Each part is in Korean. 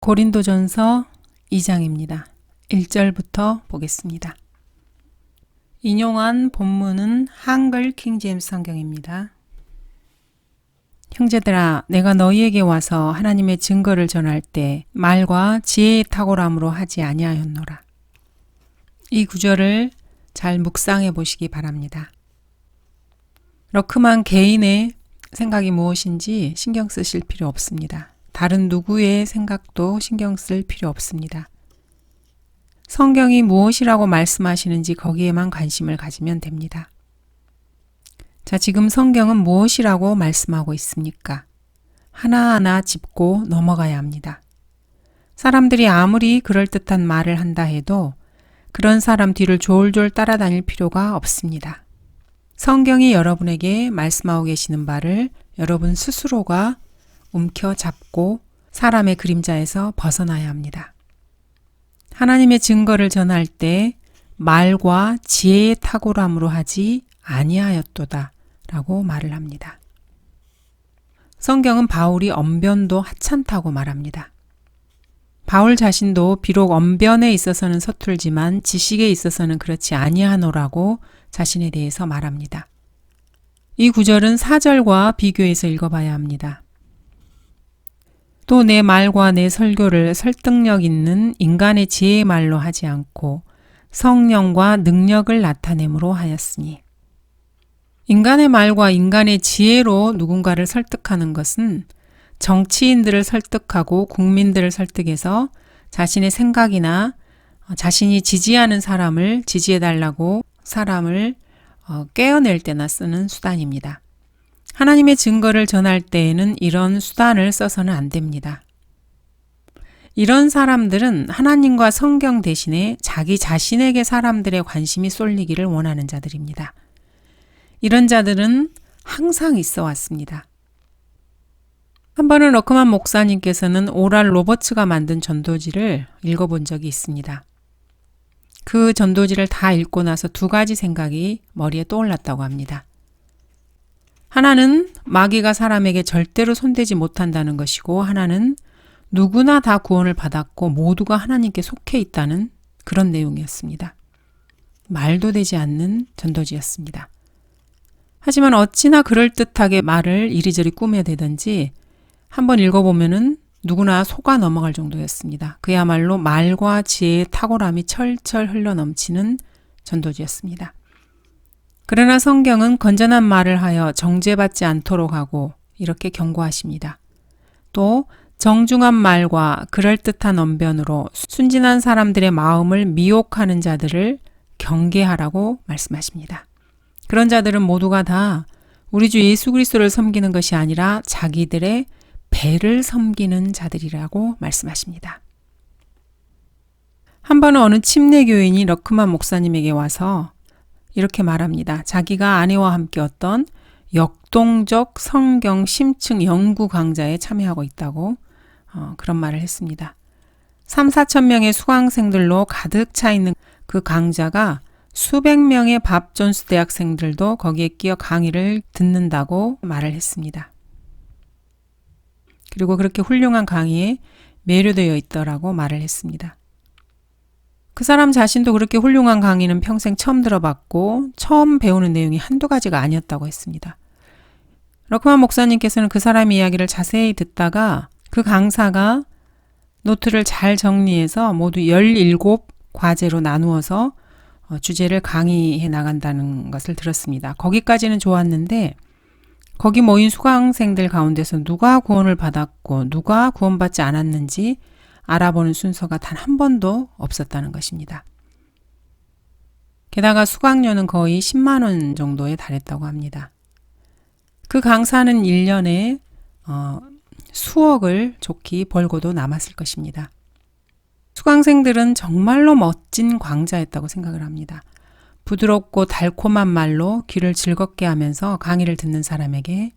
고린도전서 2장입니다. 1절부터 보겠습니다. 인용한 본문은 한글 킹제임스 성경입니다. 형제들아, 내가 너희에게 와서 하나님의 증거를 전할 때 말과 지혜의 탁월함으로 하지 아니하였노라. 이 구절을 잘 묵상해 보시기 바랍니다. 러크만 개인의 생각이 무엇인지 신경 쓰실 필요 없습니다. 다른 누구의 생각도 신경 쓸 필요 없습니다. 성경이 무엇이라고 말씀하시는지 거기에만 관심을 가지면 됩니다. 자, 지금 성경은 무엇이라고 말씀하고 있습니까? 하나하나 짚고 넘어가야 합니다. 사람들이 아무리 그럴듯한 말을 한다 해도 그런 사람 뒤를 졸졸 따라다닐 필요가 없습니다. 성경이 여러분에게 말씀하고 계시는 바를 여러분 스스로가 움켜잡고 사람의 그림자에서 벗어나야 합니다. 하나님의 증거를 전할 때 말과 지혜의 탁월함으로 하지 아니하였도다 라고 말을 합니다. 성경은 바울이 언변도 하찮다고 말합니다. 바울 자신도 비록 언변에 있어서는 서툴지만 지식에 있어서는 그렇지 아니하노라고 자신에 대해서 말합니다. 이 구절은 4절과 비교해서 읽어봐야 합니다. 또 내 말과 내 설교를 설득력 있는 인간의 지혜의 말로 하지 않고 성령과 능력을 나타내므로 하였으니. 인간의 말과 인간의 지혜로 누군가를 설득하는 것은 정치인들을 설득하고 국민들을 설득해서 자신의 생각이나 자신이 지지하는 사람을 지지해달라고 사람을 깨어낼 때나 쓰는 수단입니다. 하나님의 증거를 전할 때에는 이런 수단을 써서는 안 됩니다. 이런 사람들은 하나님과 성경 대신에 자기 자신에게 사람들의 관심이 쏠리기를 원하는 자들입니다. 이런 자들은 항상 있어 왔습니다. 한 번은 러크만 목사님께서는 오랄 로버츠가 만든 전도지를 읽어본 적이 있습니다. 그 전도지를 다 읽고 나서 두 가지 생각이 머리에 떠올랐다고 합니다. 하나는 마귀가 사람에게 절대로 손대지 못한다는 것이고, 하나는 누구나 다 구원을 받았고 모두가 하나님께 속해 있다는 그런 내용이었습니다. 말도 되지 않는 전도지였습니다. 하지만 어찌나 그럴듯하게 말을 이리저리 꾸며대든지 한번 읽어보면은 누구나 속아 넘어갈 정도였습니다. 그야말로 말과 지혜의 탁월함이 철철 흘러넘치는 전도지였습니다. 그러나 성경은 건전한 말을 하여 정죄받지 않도록 하고 이렇게 경고하십니다. 또 정중한 말과 그럴듯한 언변으로 순진한 사람들의 마음을 미혹하는 자들을 경계하라고 말씀하십니다. 그런 자들은 모두가 다 우리 주 예수 그리스도를 섬기는 것이 아니라 자기들의 배를 섬기는 자들이라고 말씀하십니다. 한 번은 어느 침례교인이 러크만 목사님에게 와서 이렇게 말합니다. 자기가 아내와 함께 어떤 역동적 성경 심층 연구 강좌에 참여하고 있다고 그런 말을 했습니다. 3,4천 명의 수강생들로 가득 차 있는 그 강좌가 수백 명의 밥 존스 대학생들도 거기에 끼어 강의를 듣는다고 말을 했습니다. 그리고 그렇게 훌륭한 강의에 매료되어 있더라고 말을 했습니다. 그 사람 자신도 그렇게 훌륭한 강의는 평생 처음 들어봤고 처음 배우는 내용이 한두 가지가 아니었다고 했습니다. 러크만 목사님께서는 그 사람의 이야기를 자세히 듣다가 그 강사가 노트를 잘 정리해서 모두 17과제로 나누어서 주제를 강의해 나간다는 것을 들었습니다. 거기까지는 좋았는데 거기 모인 수강생들 가운데서 누가 구원을 받았고 누가 구원받지 않았는지 알아보는 순서가 단 한 번도 없었다는 것입니다. 게다가 수강료는 거의 10만 원 정도에 달했다고 합니다. 그 강사는 1년에 수억을 좋게 벌고도 남았을 것입니다. 수강생들은 정말로 멋진 강좌였다고 생각을 합니다. 부드럽고 달콤한 말로 귀를 즐겁게 하면서 강의를 듣는 사람에게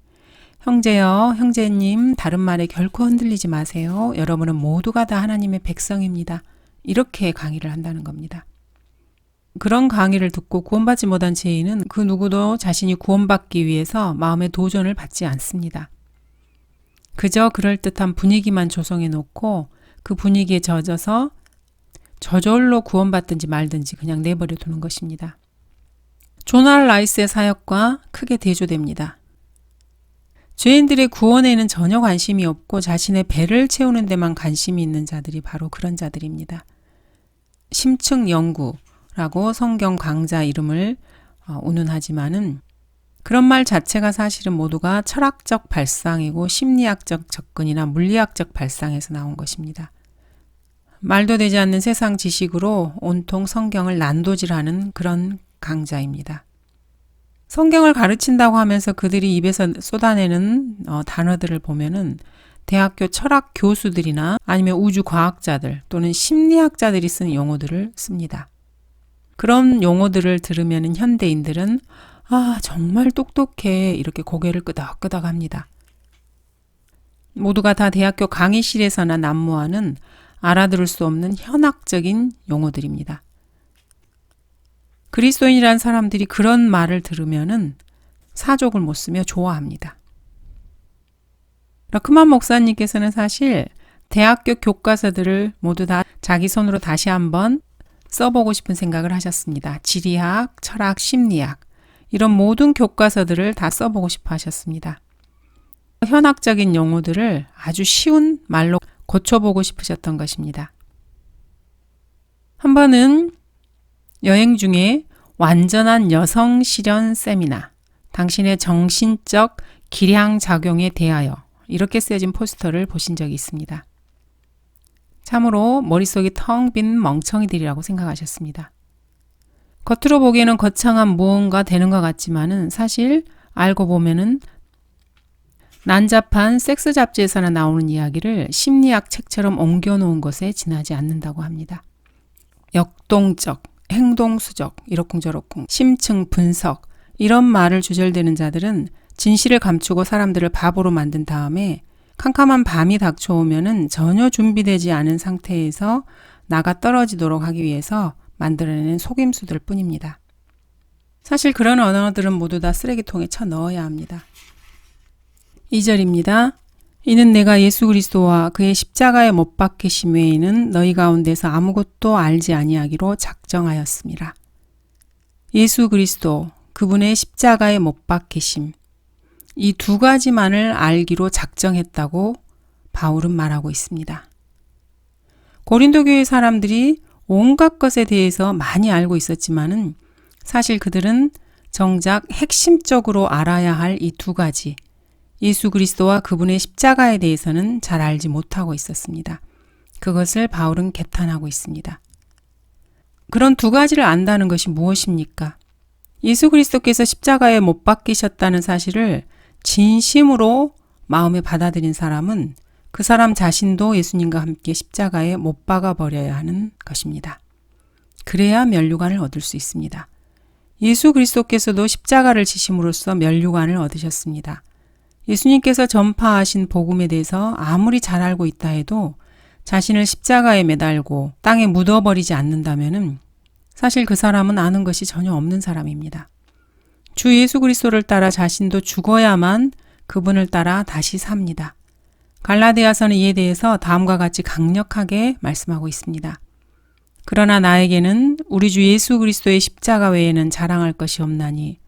형제여, 형제님, 다른 말에 결코 흔들리지 마세요. 여러분은 모두가 다 하나님의 백성입니다. 이렇게 강의를 한다는 겁니다. 그런 강의를 듣고 구원받지 못한 죄인은 그 누구도 자신이 구원받기 위해서 마음의 도전을 받지 않습니다. 그저 그럴듯한 분위기만 조성해 놓고 그 분위기에 젖어서 저절로 구원받든지 말든지 그냥 내버려 두는 것입니다. 조나 라이스의 사역과 크게 대조됩니다. 죄인들의 구원에는 전혀 관심이 없고 자신의 배를 채우는 데만 관심이 있는 자들이 바로 그런 자들입니다. 심층연구라고 성경 강자 이름을 운운하지만은 그런 말 자체가 사실은 모두가 철학적 발상이고 심리학적 접근이나 물리학적 발상에서 나온 것입니다. 말도 되지 않는 세상 지식으로 온통 성경을 난도질하는 그런 강자입니다. 성경을 가르친다고 하면서 그들이 입에서 쏟아내는 단어들을 보면은 대학교 철학 교수들이나 아니면 우주과학자들 또는 심리학자들이 쓰는 용어들을 씁니다. 그런 용어들을 들으면 현대인들은 정말 똑똑해 이렇게 고개를 끄덕끄덕 합니다. 모두가 다 대학교 강의실에서나 난무하는 알아들을 수 없는 현학적인 용어들입니다. 그리스도인이란 사람들이 그런 말을 들으면은 사족을 못 쓰며 좋아합니다. 러크만 목사님께서는 사실 대학교 교과서들을 모두 다 자기 손으로 다시 한번 써보고 싶은 생각을 하셨습니다. 지리학, 철학, 심리학 이런 모든 교과서들을 다 써보고 싶어 하셨습니다. 현학적인 용어들을 아주 쉬운 말로 고쳐보고 싶으셨던 것입니다. 한 번은 여행 중에 완전한 여성 실현 세미나, 당신의 정신적 기량작용에 대하여 이렇게 쓰여진 포스터를 보신 적이 있습니다. 참으로 머릿속이 텅 빈 멍청이들이라고 생각하셨습니다. 겉으로 보기에는 거창한 무언가 되는 것 같지만은 사실 알고 보면은 난잡한 섹스 잡지에서나 나오는 이야기를 심리학 책처럼 옮겨놓은 것에 지나지 않는다고 합니다. 역동적, 행동수적, 이러쿵저러쿵, 심층 분석 이런 말을 주절대는 자들은 진실을 감추고 사람들을 바보로 만든 다음에 캄캄한 밤이 닥쳐오면은 전혀 준비되지 않은 상태에서 나가 떨어지도록 하기 위해서 만들어내는 속임수들 뿐입니다. 사실 그런 언어들은 모두 다 쓰레기통에 쳐 넣어야 합니다. 2절입니다. 이는 내가 예수 그리스도와 그의 십자가에 못 박히심 외에는 너희 가운데서 아무것도 알지 아니하기로 작정하였습니다. 예수 그리스도, 그분의 십자가에 못 박히심, 이 두 가지만을 알기로 작정했다고 바울은 말하고 있습니다. 고린도 교회 사람들이 온갖 것에 대해서 많이 알고 있었지만은 사실 그들은 정작 핵심적으로 알아야 할 이 두 가지, 예수 그리스도와 그분의 십자가에 대해서는 잘 알지 못하고 있었습니다. 그것을 바울은 개탄하고 있습니다. 그런 두 가지를 안다는 것이 무엇입니까? 예수 그리스도께서 십자가에 못 박히셨다는 사실을 진심으로 마음에 받아들인 사람은 그 사람 자신도 예수님과 함께 십자가에 못 박아 버려야 하는 것입니다. 그래야 면류관을 얻을 수 있습니다. 예수 그리스도께서도 십자가를 지심으로써 면류관을 얻으셨습니다. 예수님께서 전파하신 복음에 대해서 아무리 잘 알고 있다 해도 자신을 십자가에 매달고 땅에 묻어버리지 않는다면은 사실 그 사람은 아는 것이 전혀 없는 사람입니다. 주 예수 그리스도를 따라 자신도 죽어야만 그분을 따라 다시 삽니다. 갈라디아서는 이에 대해서 다음과 같이 강력하게 말씀하고 있습니다. 그러나 나에게는 우리 주 예수 그리스도의 십자가 외에는 자랑할 것이 없나니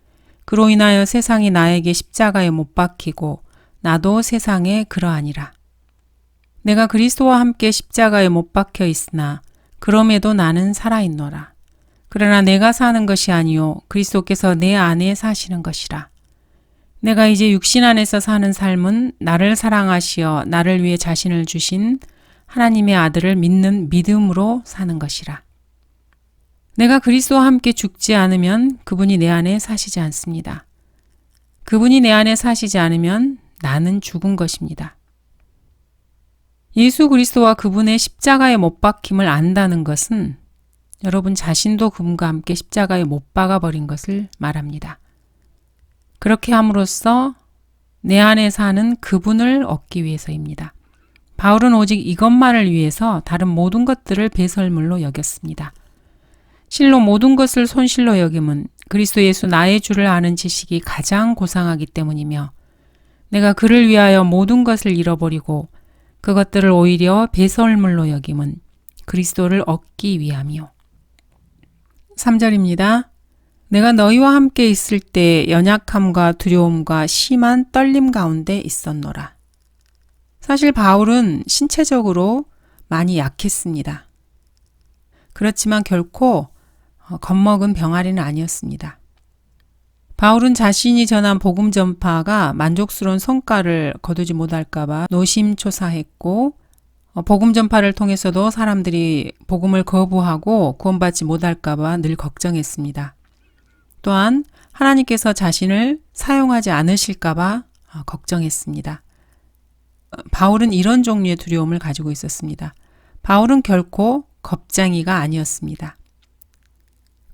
그로 인하여 세상이 나에게 십자가에 못 박히고 나도 세상에 그러하니라. 내가 그리스도와 함께 십자가에 못 박혀 있으나 그럼에도 나는 살아있노라. 그러나 내가 사는 것이 아니요 그리스도께서 내 안에 사시는 것이라. 내가 이제 육신 안에서 사는 삶은 나를 사랑하시어 나를 위해 자신을 주신 하나님의 아들을 믿는 믿음으로 사는 것이라. 내가 그리스도와 함께 죽지 않으면 그분이 내 안에 사시지 않습니다. 그분이 내 안에 사시지 않으면 나는 죽은 것입니다. 예수 그리스도와 그분의 십자가에 못 박힘을 안다는 것은 여러분 자신도 그분과 함께 십자가에 못 박아버린 것을 말합니다. 그렇게 함으로써 내 안에 사는 그분을 얻기 위해서입니다. 바울은 오직 이것만을 위해서 다른 모든 것들을 배설물로 여겼습니다. 실로 모든 것을 손실로 여김은 그리스도 예수 나의 주를 아는 지식이 가장 고상하기 때문이며 내가 그를 위하여 모든 것을 잃어버리고 그것들을 오히려 배설물로 여김은 그리스도를 얻기 위함이요. 3절입니다. 내가 너희와 함께 있을 때 연약함과 두려움과 심한 떨림 가운데 있었노라. 사실 바울은 신체적으로 많이 약했습니다. 그렇지만 결코 겁먹은 병아리는 아니었습니다. 바울은 자신이 전한 복음 전파가 만족스러운 성과를 거두지 못할까봐 노심초사했고 복음 전파를 통해서도 사람들이 복음을 거부하고 구원받지 못할까봐 늘 걱정했습니다. 또한 하나님께서 자신을 사용하지 않으실까봐 걱정했습니다. 바울은 이런 종류의 두려움을 가지고 있었습니다. 바울은 결코 겁쟁이가 아니었습니다.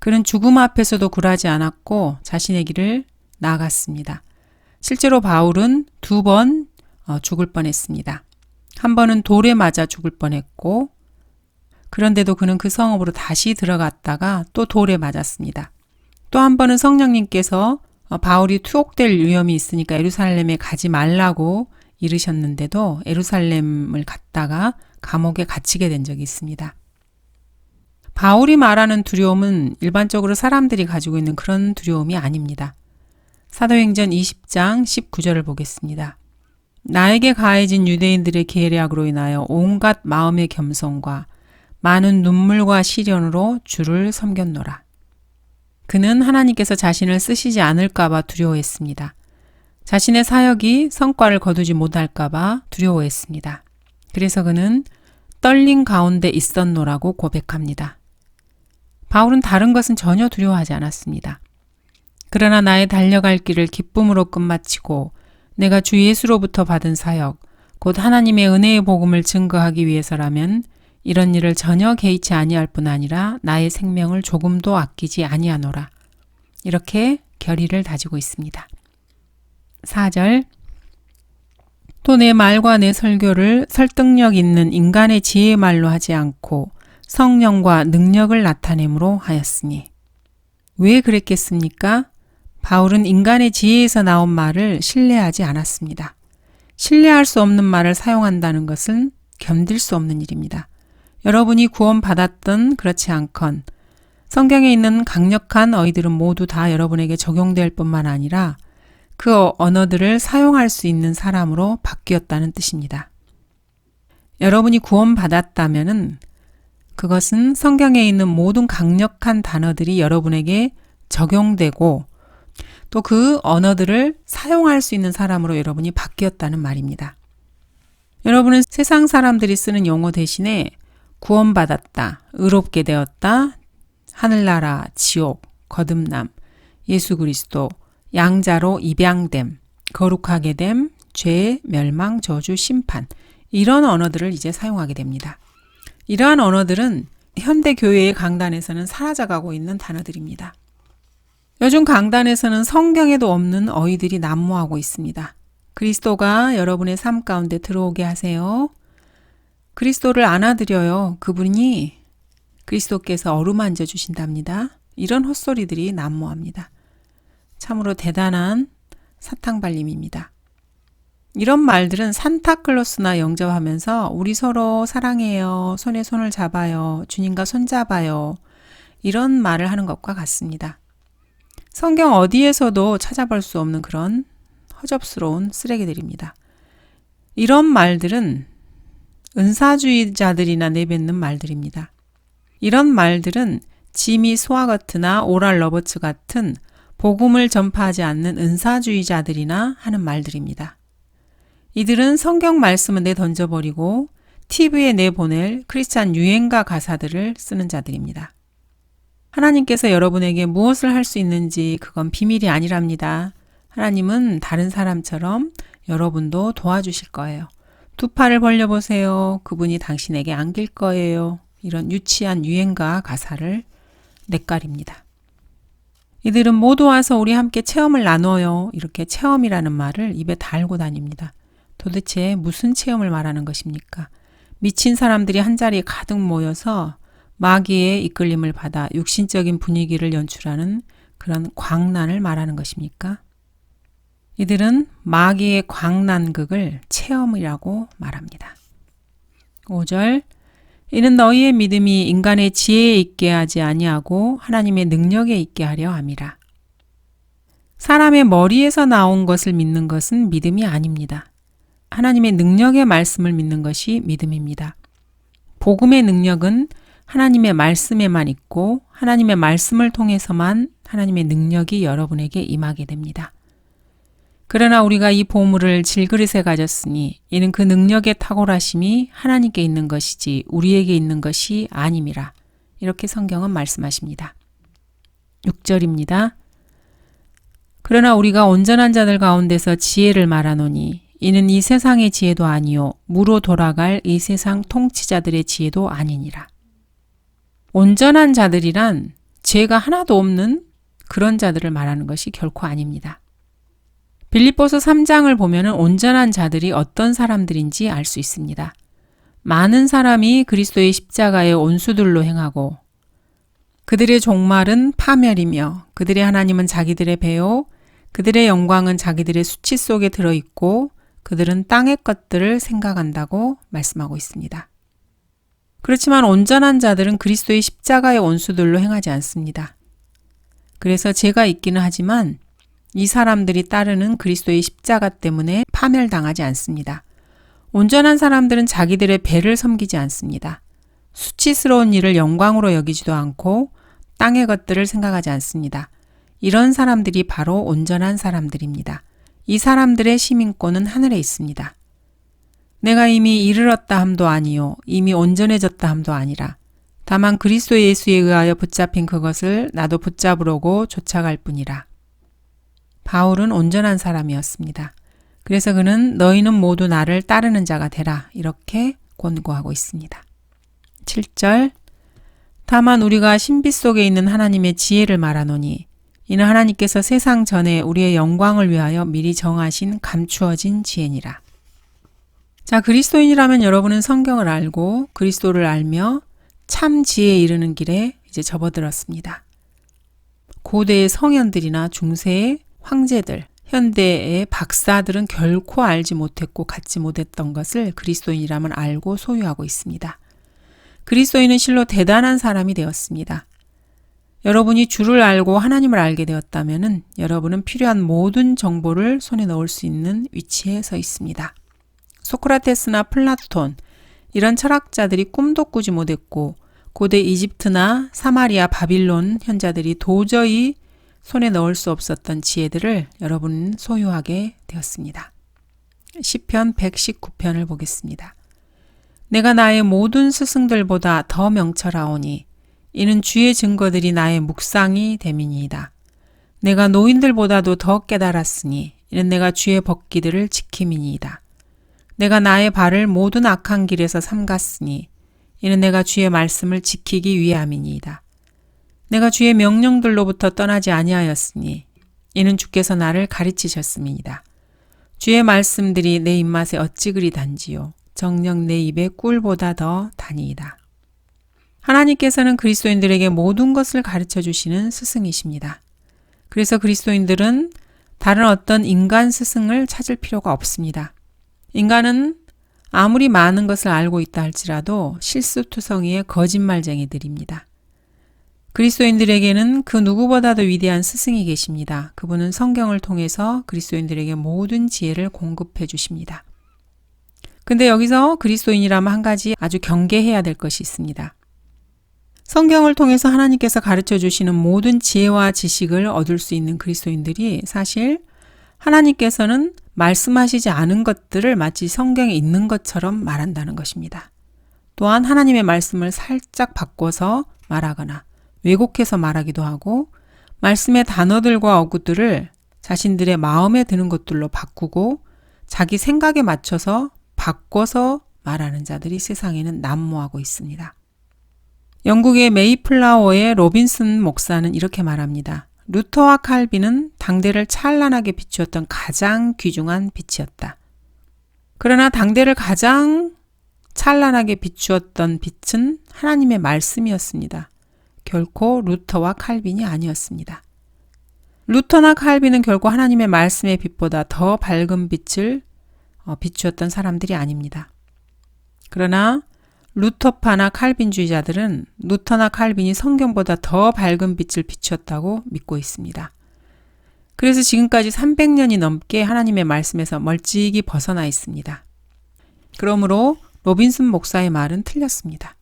그는 죽음 앞에서도 굴하지 않았고 자신의 길을 나아갔습니다. 실제로 바울은 2번 죽을 뻔했습니다. 한 번은 돌에 맞아 죽을 뻔했고 그런데도 그는 그 성읍으로 다시 들어갔다가 또 돌에 맞았습니다. 또 한 번은 성령님께서 바울이 투옥될 위험이 있으니까 예루살렘에 가지 말라고 이르셨는데도 예루살렘을 갔다가 감옥에 갇히게 된 적이 있습니다. 바울이 말하는 두려움은 일반적으로 사람들이 가지고 있는 그런 두려움이 아닙니다. 사도행전 20장 19절을 보겠습니다. 나에게 가해진 유대인들의 계략으로 인하여 온갖 마음의 겸손과 많은 눈물과 시련으로 주를 섬겼노라. 그는 하나님께서 자신을 쓰시지 않을까봐 두려워했습니다. 자신의 사역이 성과를 거두지 못할까봐 두려워했습니다. 그래서 그는 떨림 가운데 있었노라고 고백합니다. 바울은 다른 것은 전혀 두려워하지 않았습니다. 그러나 나의 달려갈 길을 기쁨으로 끝마치고 내가 주 예수로부터 받은 사역, 곧 하나님의 은혜의 복음을 증거하기 위해서라면 이런 일을 전혀 개의치 아니할 뿐 아니라 나의 생명을 조금도 아끼지 아니하노라. 이렇게 결의를 다지고 있습니다. 4절 또 내 말과 내 설교를 설득력 있는 인간의 지혜의 말로 하지 않고 성령과 능력을 나타내므로 하였으니. 왜 그랬겠습니까? 바울은 인간의 지혜에서 나온 말을 신뢰하지 않았습니다. 신뢰할 수 없는 말을 사용한다는 것은 견딜 수 없는 일입니다. 여러분이 구원받았든 그렇지 않건 성경에 있는 강력한 어휘들은 모두 다 여러분에게 적용될 뿐만 아니라 그 언어들을 사용할 수 있는 사람으로 바뀌었다는 뜻입니다. 여러분이 구원받았다면은 그것은 성경에 있는 모든 강력한 단어들이 여러분에게 적용되고 또 그 언어들을 사용할 수 있는 사람으로 여러분이 바뀌었다는 말입니다. 여러분은 세상 사람들이 쓰는 용어 대신에 구원받았다, 의롭게 되었다, 하늘나라, 지옥, 거듭남, 예수 그리스도, 양자로 입양됨, 거룩하게 됨, 죄, 멸망, 저주, 심판 이런 언어들을 이제 사용하게 됩니다. 이러한 언어들은 현대 교회의 강단에서는 사라져가고 있는 단어들입니다. 요즘 강단에서는 성경에도 없는 어휘들이 난무하고 있습니다. 그리스도가 여러분의 삶 가운데 들어오게 하세요. 그리스도를 안아드려요. 그분이 그리스도께서 어루만져 주신답니다. 이런 헛소리들이 난무합니다. 참으로 대단한 사탕발림입니다. 이런 말들은 산타클로스나 영접하면서 우리 서로 사랑해요. 손에 손을 잡아요. 주님과 손잡아요. 이런 말을 하는 것과 같습니다. 성경 어디에서도 찾아볼 수 없는 그런 허접스러운 쓰레기들입니다. 이런 말들은 은사주의자들이나 내뱉는 말들입니다. 이런 말들은 지미 스와거트나 오랄 러버츠 같은 복음을 전파하지 않는 은사주의자들이나 하는 말들입니다. 이들은 성경 말씀을 내던져버리고 TV에 내보낼 크리스찬 유행가 가사들을 쓰는 자들입니다. 하나님께서 여러분에게 무엇을 할 수 있는지 그건 비밀이 아니랍니다. 하나님은 다른 사람처럼 여러분도 도와주실 거예요. 두 팔을 벌려보세요. 그분이 당신에게 안길 거예요. 이런 유치한 유행가 가사를 냇가립니다. 이들은 모두 와서 우리 함께 체험을 나눠요. 이렇게 체험이라는 말을 입에 달고 다닙니다. 도대체 무슨 체험을 말하는 것입니까? 미친 사람들이 한자리에 가득 모여서 마귀의 이끌림을 받아 육신적인 분위기를 연출하는 그런 광란을 말하는 것입니까? 이들은 마귀의 광란극을 체험이라고 말합니다. 5절 이는 너희의 믿음이 인간의 지혜에 있게 하지 아니하고 하나님의 능력에 있게 하려 함이라. 사람의 머리에서 나온 것을 믿는 것은 믿음이 아닙니다. 하나님의 능력의 말씀을 믿는 것이 믿음입니다. 복음의 능력은 하나님의 말씀에만 있고 하나님의 말씀을 통해서만 하나님의 능력이 여러분에게 임하게 됩니다. 그러나 우리가 이 보물을 질그릇에 가졌으니 이는 그 능력의 탁월하심이 하나님께 있는 것이지 우리에게 있는 것이 아님이라. 이렇게 성경은 말씀하십니다. 6절입니다. 그러나 우리가 온전한 자들 가운데서 지혜를 말하노니 이는 이 세상의 지혜도 아니요 무로 돌아갈 이 세상 통치자들의 지혜도 아니니라. 온전한 자들이란 죄가 하나도 없는 그런 자들을 말하는 것이 결코 아닙니다. 빌립보서 3장을 보면 온전한 자들이 어떤 사람들인지 알 수 있습니다. 많은 사람이 그리스도의 십자가의 온수들로 행하고 그들의 종말은 파멸이며 그들의 하나님은 자기들의 배요 그들의 영광은 자기들의 수치 속에 들어있고 그들은 땅의 것들을 생각한다고 말씀하고 있습니다. 그렇지만 온전한 자들은 그리스도의 십자가의 온수들로 행하지 않습니다. 그래서 죄가 있기는 하지만 이 사람들이 따르는 그리스도의 십자가 때문에 파멸당하지 않습니다. 온전한 사람들은 자기들의 배를 섬기지 않습니다. 수치스러운 일을 영광으로 여기지도 않고 땅의 것들을 생각하지 않습니다. 이런 사람들이 바로 온전한 사람들입니다. 이 사람들의 시민권은 하늘에 있습니다. 내가 이미 이르렀다 함도 아니요 이미 온전해졌다 함도 아니라 다만 그리스도 예수에 의하여 붙잡힌 그것을 나도 붙잡으려고 쫓아갈 뿐이라. 바울은 온전한 사람이었습니다. 그래서 그는 너희는 모두 나를 따르는 자가 되라 이렇게 권고하고 있습니다. 7절 다만 우리가 신비 속에 있는 하나님의 지혜를 말하노니 이는 하나님께서 세상 전에 우리의 영광을 위하여 미리 정하신 감추어진 지혜니라. 자, 그리스도인이라면 여러분은 성경을 알고 그리스도를 알며 참 지혜에 이르는 길에 이제 접어들었습니다. 고대의 성현들이나 중세의 황제들, 현대의 박사들은 결코 알지 못했고 갖지 못했던 것을 그리스도인이라면 알고 소유하고 있습니다. 그리스도인은 실로 대단한 사람이 되었습니다. 여러분이 주를 알고 하나님을 알게 되었다면 여러분은 필요한 모든 정보를 손에 넣을 수 있는 위치에 서 있습니다. 소크라테스나 플라톤 이런 철학자들이 꿈도 꾸지 못했고 고대 이집트나 사마리아 바빌론 현자들이 도저히 손에 넣을 수 없었던 지혜들을 여러분은 소유하게 되었습니다. 시편 119편을 보겠습니다. 내가 나의 모든 스승들보다 더 명철하오니 이는 주의 증거들이 나의 묵상이 됨이니이다. 내가 노인들보다도 더 깨달았으니 이는 내가 주의 법기들을 지킴이니이다. 내가 나의 발을 모든 악한 길에서 삼갔으니 이는 내가 주의 말씀을 지키기 위함이니이다. 내가 주의 명령들로부터 떠나지 아니하였으니 이는 주께서 나를 가르치셨음이니이다. 주의 말씀들이 내 입맛에 어찌 그리 단지요 정녕 내 입에 꿀보다 더 다니이다. 하나님께서는 그리스도인들에게 모든 것을 가르쳐 주시는 스승이십니다. 그래서 그리스도인들은 다른 어떤 인간 스승을 찾을 필요가 없습니다. 인간은 아무리 많은 것을 알고 있다 할지라도 실수투성이의 거짓말쟁이들입니다. 그리스도인들에게는 그 누구보다도 위대한 스승이 계십니다. 그분은 성경을 통해서 그리스도인들에게 모든 지혜를 공급해 주십니다. 근데 여기서 그리스도인이라면 한 가지 아주 경계해야 될 것이 있습니다. 성경을 통해서 하나님께서 가르쳐 주시는 모든 지혜와 지식을 얻을 수 있는 그리스도인들이 사실 하나님께서는 말씀하시지 않은 것들을 마치 성경에 있는 것처럼 말한다는 것입니다. 또한 하나님의 말씀을 살짝 바꿔서 말하거나 왜곡해서 말하기도 하고 말씀의 단어들과 어구들을 자신들의 마음에 드는 것들로 바꾸고 자기 생각에 맞춰서 바꿔서 말하는 자들이 세상에는 난무하고 있습니다. 영국의 메이플라워의 로빈슨 목사는 이렇게 말합니다. 루터와 칼빈은 당대를 찬란하게 비추었던 가장 귀중한 빛이었다. 그러나 당대를 가장 찬란하게 비추었던 빛은 하나님의 말씀이었습니다. 결코 루터와 칼빈이 아니었습니다. 루터나 칼빈은 결코 하나님의 말씀의 빛보다 더 밝은 빛을 비추었던 사람들이 아닙니다. 그러나 루터파나 칼빈주의자들은 루터나 칼빈이 성경보다 더 밝은 빛을 비추었다고 믿고 있습니다. 그래서 지금까지 300년이 넘게 하나님의 말씀에서 멀찍이 벗어나 있습니다. 그러므로 로빈슨 목사의 말은 틀렸습니다.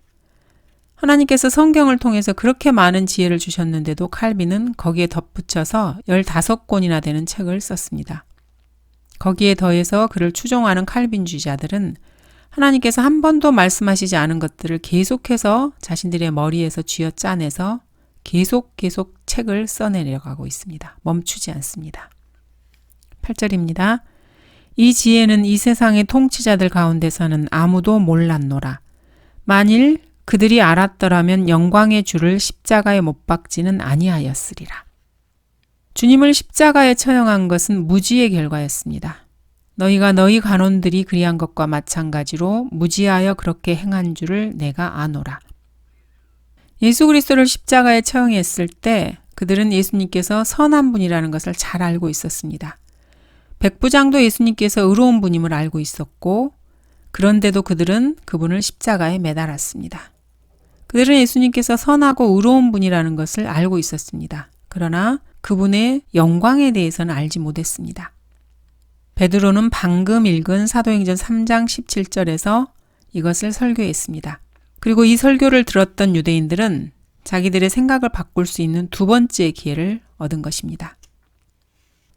하나님께서 성경을 통해서 그렇게 많은 지혜를 주셨는데도 칼빈은 거기에 덧붙여서 15권이나 되는 책을 썼습니다. 거기에 더해서 그를 추종하는 칼빈주의자들은 하나님께서 한 번도 말씀하시지 않은 것들을 계속해서 자신들의 머리에서 쥐어짜내서 계속 책을 써내려가고 있습니다. 멈추지 않습니다. 8절입니다. 이 지혜는 이 세상의 통치자들 가운데서는 아무도 몰랐노라. 만일 그들이 알았더라면 영광의 주를 십자가에 못 박지는 아니하였으리라. 주님을 십자가에 처형한 것은 무지의 결과였습니다. 너희가 너희 간원들이 그리한 것과 마찬가지로 무지하여 그렇게 행한 줄을 내가 아노라. 예수 그리스도를 십자가에 처형했을 때 그들은 예수님께서 선한 분이라는 것을 잘 알고 있었습니다. 백부장도 예수님께서 의로운 분임을 알고 있었고 그런데도 그들은 그분을 십자가에 매달았습니다. 그들은 예수님께서 선하고 의로운 분이라는 것을 알고 있었습니다. 그러나 그분의 영광에 대해서는 알지 못했습니다. 베드로는 방금 읽은 사도행전 3장 17절에서 이것을 설교했습니다. 그리고 이 설교를 들었던 유대인들은 자기들의 생각을 바꿀 수 있는 두 번째 기회를 얻은 것입니다.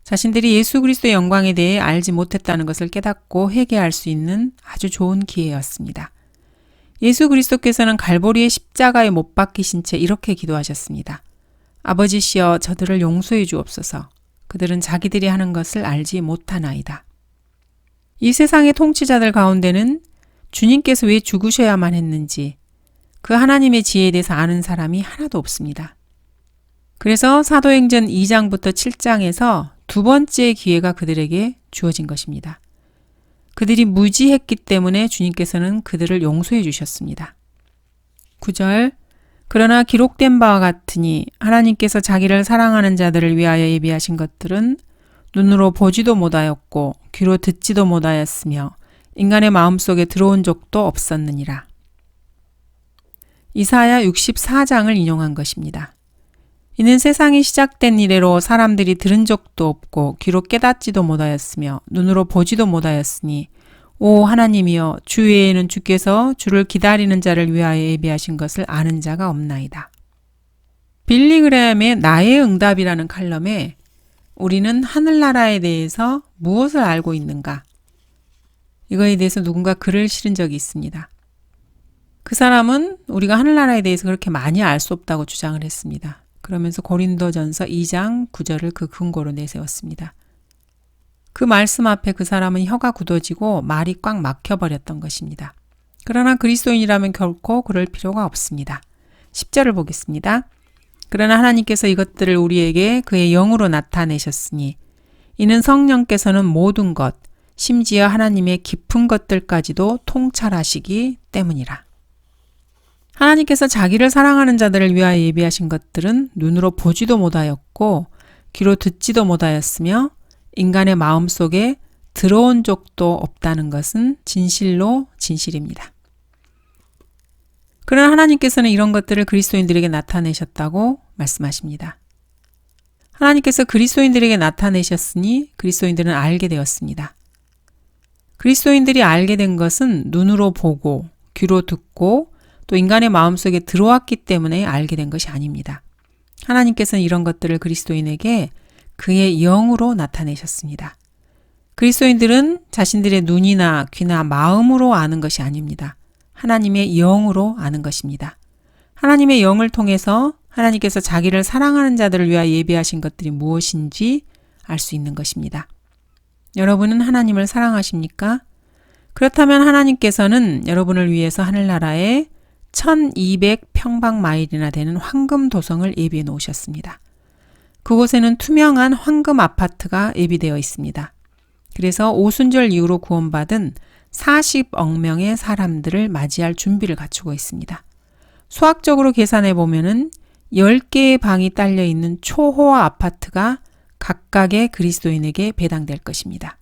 자신들이 예수 그리스도의 영광에 대해 알지 못했다는 것을 깨닫고 회개할 수 있는 아주 좋은 기회였습니다. 예수 그리스도께서는 갈보리의 십자가에 못 박히신 채 이렇게 기도하셨습니다. 아버지시여 저들을 용서해 주옵소서. 그들은 자기들이 하는 것을 알지 못하나이다. 이 세상의 통치자들 가운데는 주님께서 왜 죽으셔야만 했는지 그 하나님의 지혜에 대해서 아는 사람이 하나도 없습니다. 그래서 사도행전 2장부터 7장에서 두 번째 기회가 그들에게 주어진 것입니다. 그들이 무지했기 때문에 주님께서는 그들을 용서해 주셨습니다. 9절 그러나 기록된 바와 같으니 하나님께서 자기를 사랑하는 자들을 위하여 예비하신 것들은 눈으로 보지도 못하였고 귀로 듣지도 못하였으며 인간의 마음속에 들어온 적도 없었느니라. 이사야 64장을 인용한 것입니다. 이는 세상이 시작된 이래로 사람들이 들은 적도 없고 귀로 깨닫지도 못하였으며 눈으로 보지도 못하였으니 오 하나님이여 주 외에는 주께서 주를 기다리는 자를 위하여 예비하신 것을 아는 자가 없나이다. 빌리 그레함의 나의 응답이라는 칼럼에 우리는 하늘나라에 대해서 무엇을 알고 있는가? 이거에 대해서 누군가 글을 실은 적이 있습니다. 그 사람은 우리가 하늘나라에 대해서 그렇게 많이 알 수 없다고 주장을 했습니다. 그러면서 고린도전서 2장 9절을 그 근거로 내세웠습니다. 그 말씀 앞에 그 사람은 혀가 굳어지고 말이 꽉 막혀버렸던 것입니다. 그러나 그리스도인이라면 결코 그럴 필요가 없습니다. 10절을 보겠습니다. 그러나 하나님께서 이것들을 우리에게 그의 영으로 나타내셨으니 이는 성령께서는 모든 것, 심지어 하나님의 깊은 것들까지도 통찰하시기 때문이라. 하나님께서 자기를 사랑하는 자들을 위하여 예비하신 것들은 눈으로 보지도 못하였고 귀로 듣지도 못하였으며 인간의 마음속에 들어온 적도 없다는 것은 진실로 진실입니다. 그러나 하나님께서는 이런 것들을 그리스도인들에게 나타내셨다고 말씀하십니다. 하나님께서 그리스도인들에게 나타내셨으니 그리스도인들은 알게 되었습니다. 그리스도인들이 알게 된 것은 눈으로 보고 귀로 듣고 또 인간의 마음속에 들어왔기 때문에 알게 된 것이 아닙니다. 하나님께서는 이런 것들을 그리스도인에게 그의 영으로 나타내셨습니다. 그리스도인들은 자신들의 눈이나 귀나 마음으로 아는 것이 아닙니다. 하나님의 영으로 아는 것입니다. 하나님의 영을 통해서 하나님께서 자기를 사랑하는 자들을 위하여 예비하신 것들이 무엇인지 알 수 있는 것입니다. 여러분은 하나님을 사랑하십니까? 그렇다면 하나님께서는 여러분을 위해서 하늘나라에 1200평방마일이나 되는 황금 도성을 예비해 놓으셨습니다. 그곳에는 투명한 황금 아파트가 예비되어 있습니다. 그래서 오순절 이후로 구원받은 40억 명의 사람들을 맞이할 준비를 갖추고 있습니다. 수학적으로 계산해 보면은 10개의 방이 딸려 있는 초호화 아파트가 각각의 그리스도인에게 배당될 것입니다.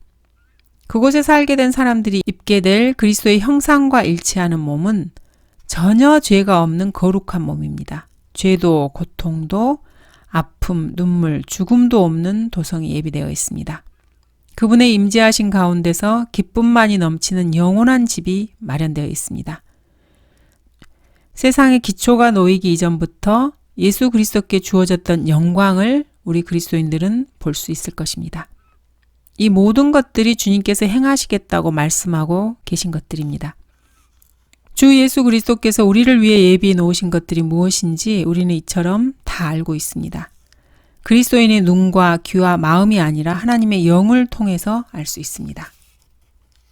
그곳에 살게 된 사람들이 입게 될 그리스도의 형상과 일치하는 몸은 전혀 죄가 없는 거룩한 몸입니다. 죄도 고통도 아픔, 눈물, 죽음도 없는 도성이 예비되어 있습니다. 그분의 임재하신 가운데서 기쁨만이 넘치는 영원한 집이 마련되어 있습니다. 세상의 기초가 놓이기 이전부터 예수 그리스도께 주어졌던 영광을 우리 그리스도인들은 볼 수 있을 것입니다. 이 모든 것들이 주님께서 행하시겠다고 말씀하고 계신 것들입니다. 주 예수 그리스도께서 우리를 위해 예비해 놓으신 것들이 무엇인지 우리는 이처럼 다 알고 있습니다. 그리스도인의 눈과 귀와 마음이 아니라 하나님의 영을 통해서 알 수 있습니다.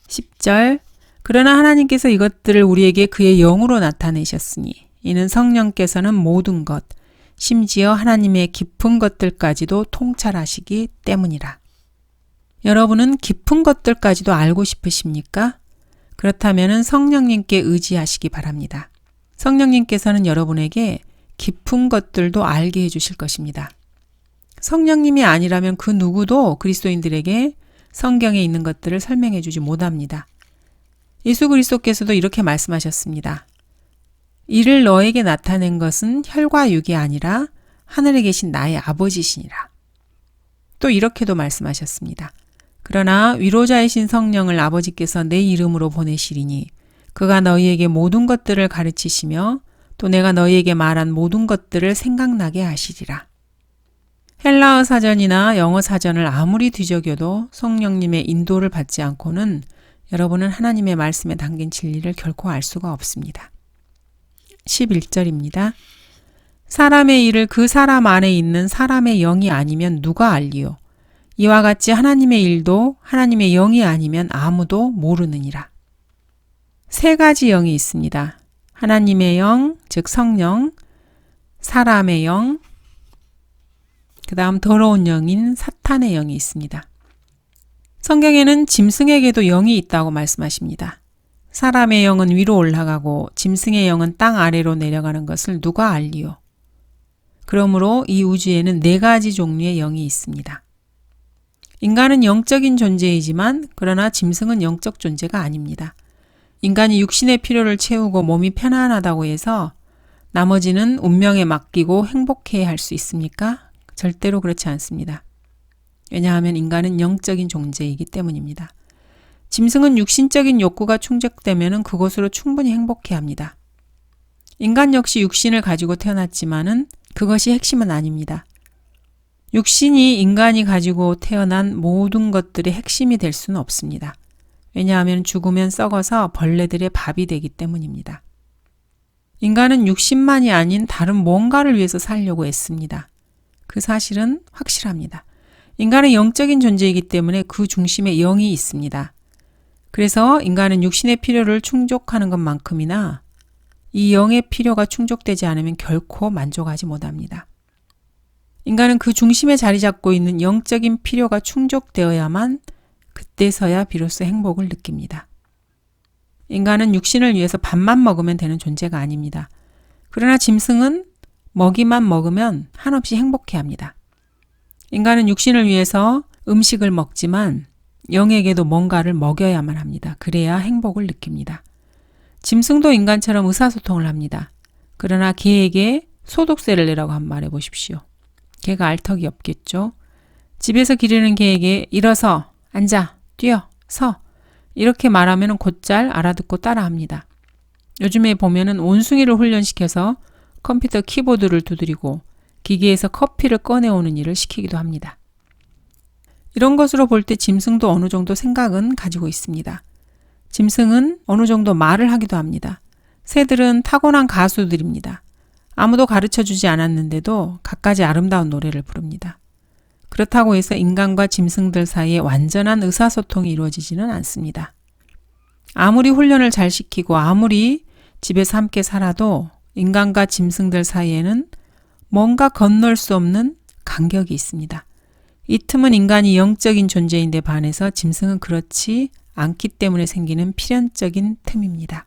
10절 그러나 하나님께서 이것들을 우리에게 그의 영으로 나타내셨으니 이는 성령께서는 모든 것 심지어 하나님의 깊은 것들까지도 통찰하시기 때문이라. 여러분은 깊은 것들까지도 알고 싶으십니까? 그렇다면 성령님께 의지하시기 바랍니다. 성령님께서는 여러분에게 깊은 것들도 알게 해주실 것입니다. 성령님이 아니라면 그 누구도 그리스도인들에게 성경에 있는 것들을 설명해 주지 못합니다. 예수 그리스도께서도 이렇게 말씀하셨습니다. 이를 너에게 나타낸 것은 혈과 육이 아니라 하늘에 계신 나의 아버지시니라. 또 이렇게도 말씀하셨습니다. 그러나 위로자이신 성령을 아버지께서 내 이름으로 보내시리니 그가 너희에게 모든 것들을 가르치시며 또 내가 너희에게 말한 모든 것들을 생각나게 하시리라. 헬라어 사전이나 영어 사전을 아무리 뒤적여도 성령님의 인도를 받지 않고는 여러분은 하나님의 말씀에 담긴 진리를 결코 알 수가 없습니다. 11절입니다. 사람의 일을 그 사람 안에 있는 사람의 영이 아니면 누가 알리요? 이와 같이 하나님의 일도 하나님의 영이 아니면 아무도 모르느니라. 세 가지 영이 있습니다. 하나님의 영, 즉 성령, 사람의 영, 그 다음 더러운 영인 사탄의 영이 있습니다. 성경에는 짐승에게도 영이 있다고 말씀하십니다. 사람의 영은 위로 올라가고 짐승의 영은 땅 아래로 내려가는 것을 누가 알리요? 그러므로 이 우주에는 네 가지 종류의 영이 있습니다. 인간은 영적인 존재이지만 그러나 짐승은 영적 존재가 아닙니다. 인간이 육신의 필요를 채우고 몸이 편안하다고 해서 나머지는 운명에 맡기고 행복해야 할 수 있습니까? 절대로 그렇지 않습니다. 왜냐하면 인간은 영적인 존재이기 때문입니다. 짐승은 육신적인 욕구가 충족되면 그것으로 충분히 행복해합니다. 인간 역시 육신을 가지고 태어났지만은 그것이 핵심은 아닙니다. 육신이 인간이 가지고 태어난 모든 것들의 핵심이 될 수는 없습니다. 왜냐하면 죽으면 썩어서 벌레들의 밥이 되기 때문입니다. 인간은 육신만이 아닌 다른 뭔가를 위해서 살려고 애씁니다. 그 사실은 확실합니다. 인간은 영적인 존재이기 때문에 그 중심에 영이 있습니다. 그래서 인간은 육신의 필요를 충족하는 것만큼이나 이 영의 필요가 충족되지 않으면 결코 만족하지 못합니다. 인간은 그 중심에 자리 잡고 있는 영적인 필요가 충족되어야만 그때서야 비로소 행복을 느낍니다. 인간은 육신을 위해서 밥만 먹으면 되는 존재가 아닙니다. 그러나 짐승은 먹이만 먹으면 한없이 행복해합니다. 인간은 육신을 위해서 음식을 먹지만 영에게도 뭔가를 먹여야만 합니다. 그래야 행복을 느낍니다. 짐승도 인간처럼 의사소통을 합니다. 그러나 개에게 소득세를 내라고 한번 말해보십시오. 개가 알턱이 없겠죠. 집에서 기르는 개에게 일어서, 앉아, 뛰어, 서 이렇게 말하면 곧잘 알아듣고 따라합니다. 요즘에 보면은 온숭이를 훈련시켜서 컴퓨터 키보드를 두드리고 기계에서 커피를 꺼내오는 일을 시키기도 합니다. 이런 것으로 볼 때 짐승도 어느 정도 생각은 가지고 있습니다. 짐승은 어느 정도 말을 하기도 합니다. 새들은 타고난 가수들입니다. 아무도 가르쳐주지 않았는데도 갖가지 아름다운 노래를 부릅니다. 그렇다고 해서 인간과 짐승들 사이에 완전한 의사소통이 이루어지지는 않습니다. 아무리 훈련을 잘 시키고 아무리 집에서 함께 살아도 인간과 짐승들 사이에는 뭔가 건널 수 없는 간격이 있습니다. 이 틈은 인간이 영적인 존재인데 반해서 짐승은 그렇지 않기 때문에 생기는 필연적인 틈입니다.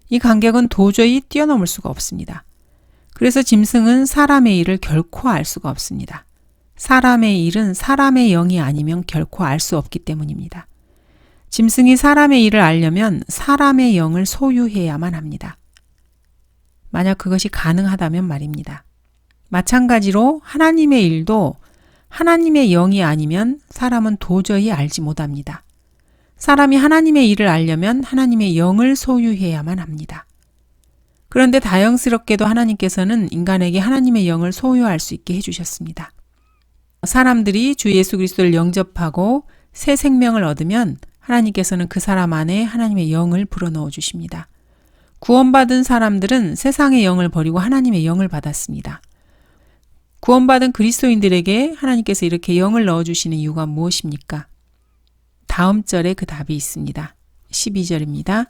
이 간격은 도저히 뛰어넘을 수가 없습니다. 그래서 짐승은 사람의 일을 결코 알 수가 없습니다. 사람의 일은 사람의 영이 아니면 결코 알 수 없기 때문입니다. 짐승이 사람의 일을 알려면 사람의 영을 소유해야만 합니다. 만약 그것이 가능하다면 말입니다. 마찬가지로 하나님의 일도 하나님의 영이 아니면 사람은 도저히 알지 못합니다. 사람이 하나님의 일을 알려면 하나님의 영을 소유해야만 합니다. 그런데 다행스럽게도 하나님께서는 인간에게 하나님의 영을 소유할 수 있게 해주셨습니다. 사람들이 주 예수 그리스도를 영접하고 새 생명을 얻으면 하나님께서는 그 사람 안에 하나님의 영을 불어넣어 주십니다. 구원받은 사람들은 세상의 영을 버리고 하나님의 영을 받았습니다. 구원받은 그리스도인들에게 하나님께서 이렇게 영을 넣어주시는 이유가 무엇입니까? 다음 절에 그 답이 있습니다. 12절입니다.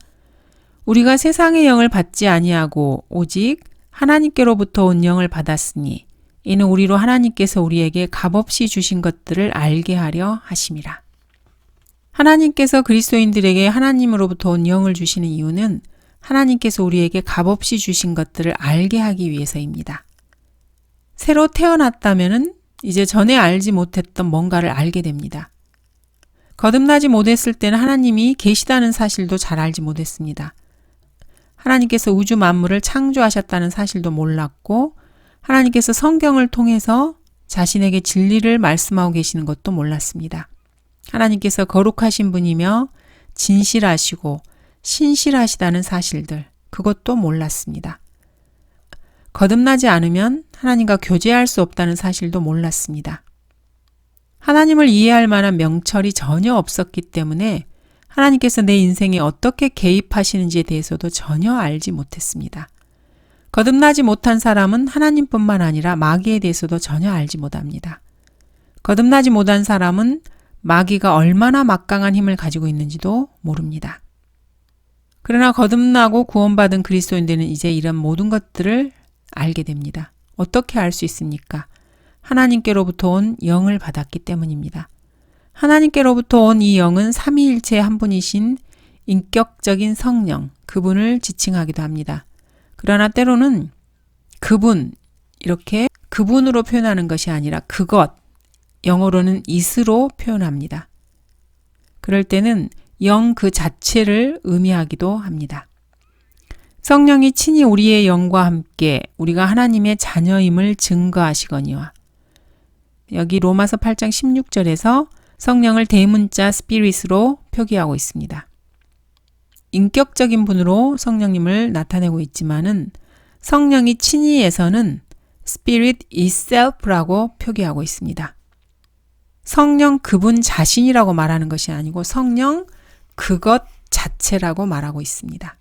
우리가 세상의 영을 받지 아니하고 오직 하나님께로부터 온 영을 받았으니 이는 우리로 하나님께서 우리에게 값없이 주신 것들을 알게 하려 하심이라. 하나님께서 그리스도인들에게 하나님으로부터 온 영을 주시는 이유는 하나님께서 우리에게 값없이 주신 것들을 알게 하기 위해서입니다. 새로 태어났다면 이제 전에 알지 못했던 뭔가를 알게 됩니다. 거듭나지 못했을 때는 하나님이 계시다는 사실도 잘 알지 못했습니다. 하나님께서 우주 만물을 창조하셨다는 사실도 몰랐고 하나님께서 성경을 통해서 자신에게 진리를 말씀하고 계시는 것도 몰랐습니다. 하나님께서 거룩하신 분이며 진실하시고 신실하시다는 사실들, 그것도 몰랐습니다. 거듭나지 않으면 하나님과 교제할 수 없다는 사실도 몰랐습니다. 하나님을 이해할 만한 명철이 전혀 없었기 때문에 하나님께서 내 인생에 어떻게 개입하시는지에 대해서도 전혀 알지 못했습니다. 거듭나지 못한 사람은 하나님뿐만 아니라 마귀에 대해서도 전혀 알지 못합니다. 거듭나지 못한 사람은 마귀가 얼마나 막강한 힘을 가지고 있는지도 모릅니다. 그러나 거듭나고 구원받은 그리스도인들은 이제 이런 모든 것들을 알게 됩니다. 어떻게 알 수 있습니까? 하나님께로부터 온 영을 받았기 때문입니다. 하나님께로부터 온 이 영은 삼위일체의 한 분이신 인격적인 성령, 그분을 지칭하기도 합니다. 그러나 때로는 그분, 이렇게 그분으로 표현하는 것이 아니라 그것, 영어로는 it으로 표현합니다. 그럴 때는 영 그 자체를 의미하기도 합니다. 성령이 친히 우리의 영과 함께 우리가 하나님의 자녀임을 증거하시거니와. 여기 로마서 8장 16절에서 성령을 대문자 스피릿으로 표기하고 있습니다. 인격적인 분으로 성령님을 나타내고 있지만은 성령이 친히에서는 Spirit itself라고 표기하고 있습니다. 성령 그분 자신이라고 말하는 것이 아니고 성령 그것 자체라고 말하고 있습니다.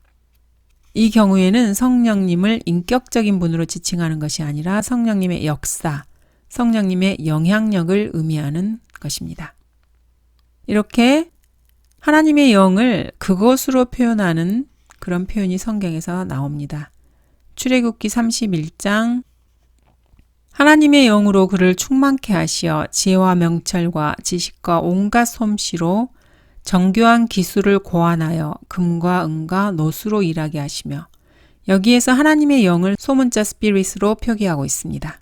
이 경우에는 성령님을 인격적인 분으로 지칭하는 것이 아니라 성령님의 역사, 성령님의 영향력을 의미하는 것입니다. 이렇게 하나님의 영을 그것으로 표현하는 그런 표현이 성경에서 나옵니다. 출애굽기 31장 하나님의 영으로 그를 충만케 하시어 지혜와 명철과 지식과 온갖 솜씨로 정교한 기술을 고안하여 금과 은과 노수로 일하게 하시며 여기에서 하나님의 영을 소문자 스피릿으로 표기하고 있습니다.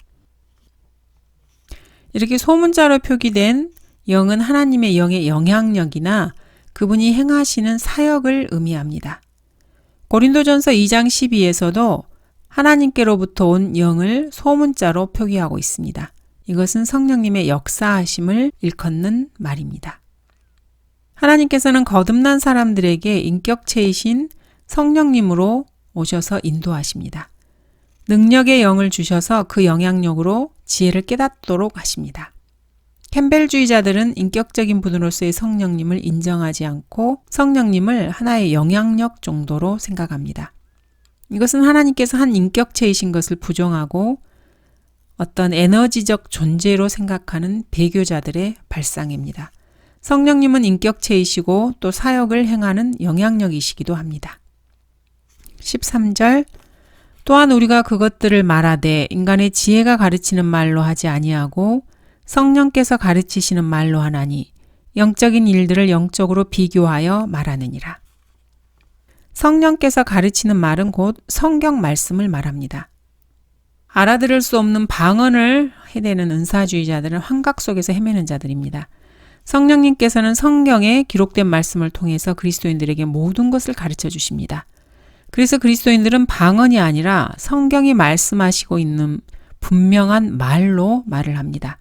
이렇게 소문자로 표기된 영은 하나님의 영의 영향력이나 그분이 행하시는 사역을 의미합니다. 고린도전서 2장 12에서도 하나님께로부터 온 영을 소문자로 표기하고 있습니다. 이것은 성령님의 역사하심을 일컫는 말입니다. 하나님께서는 거듭난 사람들에게 인격체이신 성령님으로 오셔서 인도하십니다. 능력의 영을 주셔서 그 영향력으로 지혜를 깨닫도록 하십니다. 캠벨주의자들은 인격적인 분으로서의 성령님을 인정하지 않고 성령님을 하나의 영향력 정도로 생각합니다. 이것은 하나님께서 한 인격체이신 것을 부정하고 어떤 에너지적 존재로 생각하는 배교자들의 발상입니다. 성령님은 인격체이시고 또 사역을 행하는 영향력이시기도 합니다. 13절 또한 우리가 그것들을 말하되 인간의 지혜가 가르치는 말로 하지 아니하고 성령께서 가르치시는 말로 하나니 영적인 일들을 영적으로 비교하여 말하느니라. 성령께서 가르치는 말은 곧 성경 말씀을 말합니다. 알아들을 수 없는 방언을 해대는 은사주의자들은 환각 속에서 헤매는 자들입니다. 성령님께서는 성경에 기록된 말씀을 통해서 그리스도인들에게 모든 것을 가르쳐 주십니다. 그래서 그리스도인들은 방언이 아니라 성경이 말씀하시고 있는 분명한 말로 말을 합니다.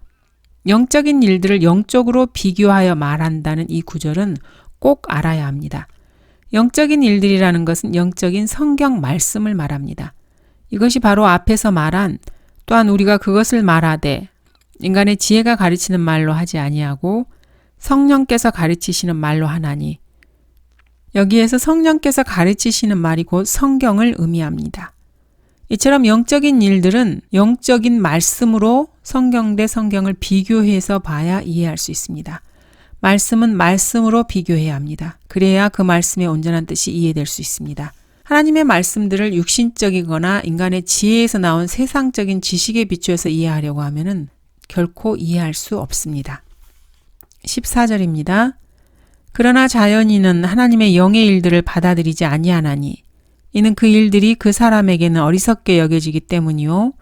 영적인 일들을 영적으로 비교하여 말한다는 이 구절은 꼭 알아야 합니다. 영적인 일들이라는 것은 영적인 성경 말씀을 말합니다. 이것이 바로 앞에서 말한 또한 우리가 그것을 말하되 인간의 지혜가 가르치는 말로 하지 아니하고 성령께서 가르치시는 말로 하나니, 여기에서 성령께서 가르치시는 말이 곧 성경을 의미합니다. 이처럼 영적인 일들은 영적인 말씀으로 성경 대 성경을 비교해서 봐야 이해할 수 있습니다. 말씀은 말씀으로 비교해야 합니다. 그래야 그 말씀의 온전한 뜻이 이해될 수 있습니다. 하나님의 말씀들을 육신적이거나 인간의 지혜에서 나온 세상적인 지식에 비추어서 이해하려고 하면은 결코 이해할 수 없습니다. 14절입니다. 그러나 자연인은 하나님의 영의 일들을 받아들이지 아니하나니 이는 그 일들이 그 사람에게는 어리석게 여겨지기 때문이요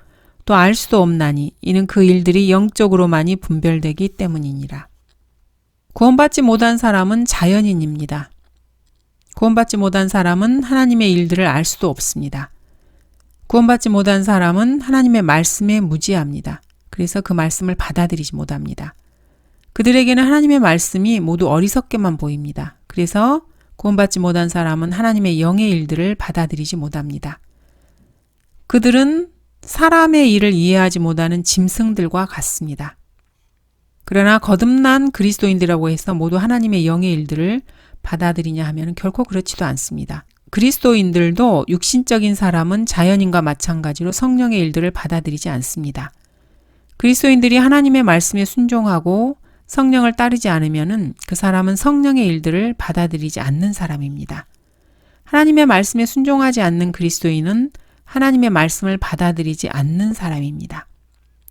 또 알 수도 없나니 이는 그 일들이 영적으로만이 분별되기 때문이니라. 구원받지 못한 사람은 자연인입니다. 구원받지 못한 사람은 하나님의 일들을 알 수도 없습니다. 구원받지 못한 사람은 하나님의 말씀에 무지합니다. 그래서 그 말씀을 받아들이지 못합니다. 그들에게는 하나님의 말씀이 모두 어리석게만 보입니다. 그래서 구원받지 못한 사람은 하나님의 영의 일들을 받아들이지 못합니다. 그들은 사람의 일을 이해하지 못하는 짐승들과 같습니다. 그러나 거듭난 그리스도인들이라고 해서 모두 하나님의 영의 일들을 받아들이냐 하면 결코 그렇지도 않습니다. 그리스도인들도 육신적인 사람은 자연인과 마찬가지로 성령의 일들을 받아들이지 않습니다. 그리스도인들이 하나님의 말씀에 순종하고 성령을 따르지 않으면 그 사람은 성령의 일들을 받아들이지 않는 사람입니다. 하나님의 말씀에 순종하지 않는 그리스도인은 하나님의 말씀을 받아들이지 않는 사람입니다.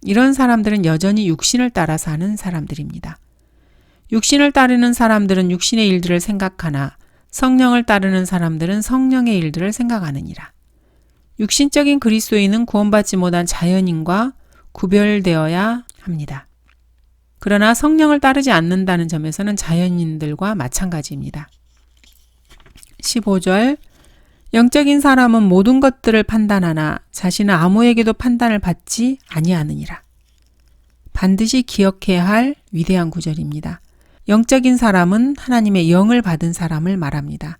이런 사람들은 여전히 육신을 따라 사는 사람들입니다. 육신을 따르는 사람들은 육신의 일들을 생각하나 성령을 따르는 사람들은 성령의 일들을 생각하느니라. 육신적인 그리스도인은 구원받지 못한 자연인과 구별되어야 합니다. 그러나 성령을 따르지 않는다는 점에서는 자연인들과 마찬가지입니다. 15절 영적인 사람은 모든 것들을 판단하나 자신은 아무에게도 판단을 받지 아니하느니라. 반드시 기억해야 할 위대한 구절입니다. 영적인 사람은 하나님의 영을 받은 사람을 말합니다.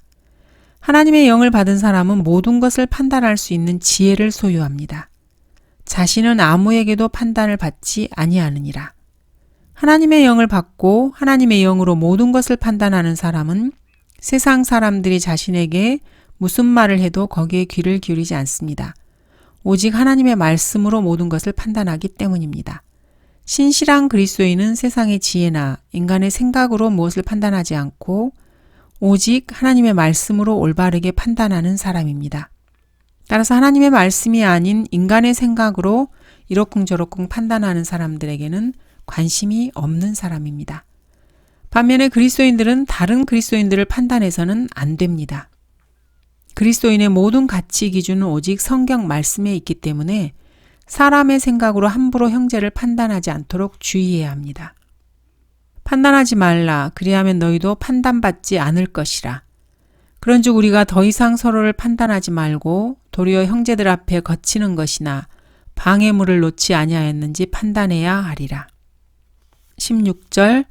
하나님의 영을 받은 사람은 모든 것을 판단할 수 있는 지혜를 소유합니다. 자신은 아무에게도 판단을 받지 아니하느니라. 하나님의 영을 받고 하나님의 영으로 모든 것을 판단하는 사람은 세상 사람들이 자신에게 무슨 말을 해도 거기에 귀를 기울이지 않습니다. 오직 하나님의 말씀으로 모든 것을 판단하기 때문입니다. 신실한 그리스도인은 세상의 지혜나 인간의 생각으로 무엇을 판단하지 않고 오직 하나님의 말씀으로 올바르게 판단하는 사람입니다. 따라서 하나님의 말씀이 아닌 인간의 생각으로 이러쿵저러쿵 판단하는 사람들에게는 관심이 없는 사람입니다. 반면에 그리스도인들은 다른 그리스도인들을 판단해서는 안 됩니다. 그리스도인의 모든 가치 기준은 오직 성경 말씀에 있기 때문에 사람의 생각으로 함부로 형제를 판단하지 않도록 주의해야 합니다. 판단하지 말라. 그리하면 너희도 판단받지 않을 것이라. 그런즉 우리가 더 이상 서로를 판단하지 말고 도리어 형제들 앞에 거치는 것이나 방해물을 놓지 아니하였는지 판단해야 하리라. 16절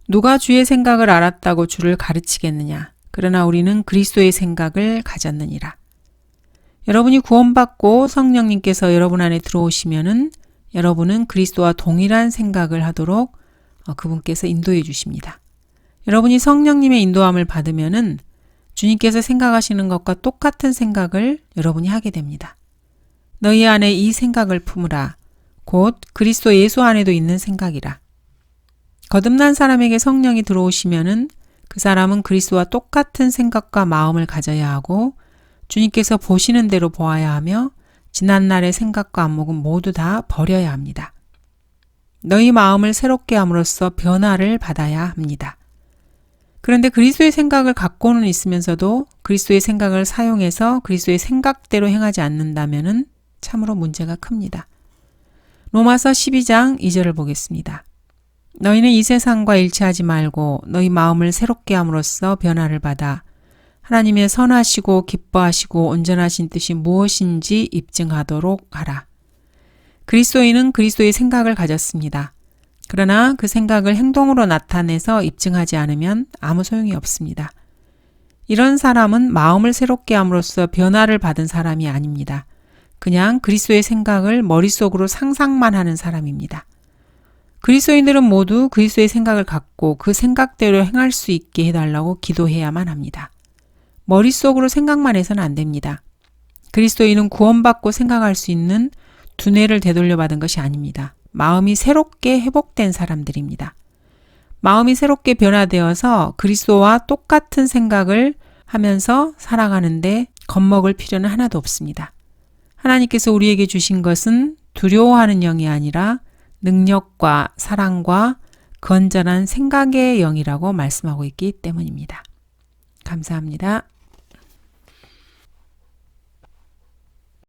누가 주의 생각을 알았다고 주를 가르치겠느냐. 그러나 우리는 그리스도의 생각을 가졌느니라. 여러분이 구원받고 성령님께서 여러분 안에 들어오시면은 여러분은 그리스도와 동일한 생각을 하도록 그분께서 인도해 주십니다. 여러분이 성령님의 인도함을 받으면은 주님께서 생각하시는 것과 똑같은 생각을 여러분이 하게 됩니다. 너희 안에 이 생각을 품으라. 곧 그리스도 예수 안에도 있는 생각이라. 거듭난 사람에게 성령이 들어오시면은 그 사람은 그리스도와 똑같은 생각과 마음을 가져야 하고 주님께서 보시는 대로 보아야 하며 지난날의 생각과 안목은 모두 다 버려야 합니다. 너희 마음을 새롭게 함으로써 변화를 받아야 합니다. 그런데 그리스도의 생각을 갖고는 있으면서도 그리스도의 생각을 사용해서 그리스도의 생각대로 행하지 않는다면 참으로 문제가 큽니다. 로마서 12장 2절을 보겠습니다. 너희는 이 세상과 일치하지 말고 너희 마음을 새롭게 함으로써 변화를 받아 하나님의 선하시고 기뻐하시고 온전하신 뜻이 무엇인지 입증하도록 하라. 그리스도인은 그리스도의 생각을 가졌습니다. 그러나 그 생각을 행동으로 나타내서 입증하지 않으면 아무 소용이 없습니다. 이런 사람은 마음을 새롭게 함으로써 변화를 받은 사람이 아닙니다. 그냥 그리스도의 생각을 머릿속으로 상상만 하는 사람입니다. 그리스도인들은 모두 그리스도의 생각을 갖고 그 생각대로 행할 수 있게 해달라고 기도해야만 합니다. 머릿속으로 생각만 해서는 안 됩니다. 그리스도인은 구원받고 생각할 수 있는 두뇌를 되돌려 받은 것이 아닙니다. 마음이 새롭게 회복된 사람들입니다. 마음이 새롭게 변화되어서 그리스도와 똑같은 생각을 하면서 살아가는데 겁먹을 필요는 하나도 없습니다. 하나님께서 우리에게 주신 것은 두려워하는 영이 아니라 능력과 사랑과 건전한 생각의 영이라고 말씀하고 있기 때문입니다. 감사합니다.